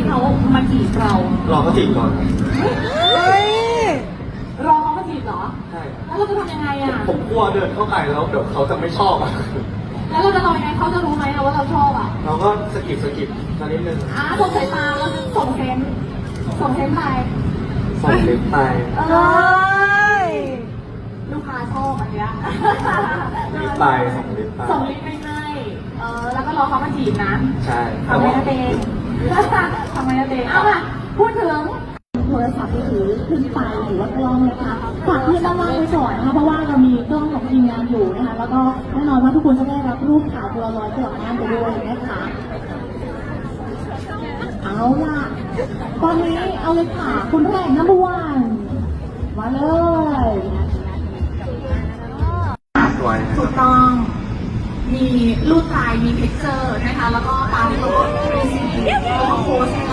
เขามาจีบเรา รอเขาจีบก่อนครับ รอเขามาจีบเหรอ ใช่ แล้วเราจะทำยังไงอ่ะ ผมกลัวเดินเข้าไปแล้วเดี๋ยวเขาจะไม่ชอบอ่ะ แล้วเราจะทำยังไงเขาจะรู้ไหมว่าเราชอบอ่ะ เราก็สะกิดสักนิดนึง ส่งสายตาแล้วส่งเซนไป ส่งลิฟต์ไป ลูกค้าชอบอันเนี้ย ลิฟต์ไปส่งลิฟต์ไป ส่งลิฟต์ไปให้แล้วก็รอเขามาจีบนะ ใช่ ทำไมนะเดงทำไมนะเดงเอาล่ะพูดถึงโทรศัพท์มือถือขึ้นไปหรือว่ากล้องนะคะฝากที่ด้านล่างไว้ก่อนนะคะเพราะว่าเรามีกล้องของทีมงานอยู่นะคะแล้วก็แน่นอนว่าทุกคนจะได้รับรูปถ่ายตัวลอยกลับบ้านไปด้วยนะคะเอาล่ะตอนนี้เอาเลยค่ะคุณแรกนัมเบอร์วันมาเลย สวยนะค ถู รั ก บ ต้อง มีรูปถ่ายมีเพกเจอร์นะคะแล้วก็ตามโลโก้3C ของโพสต์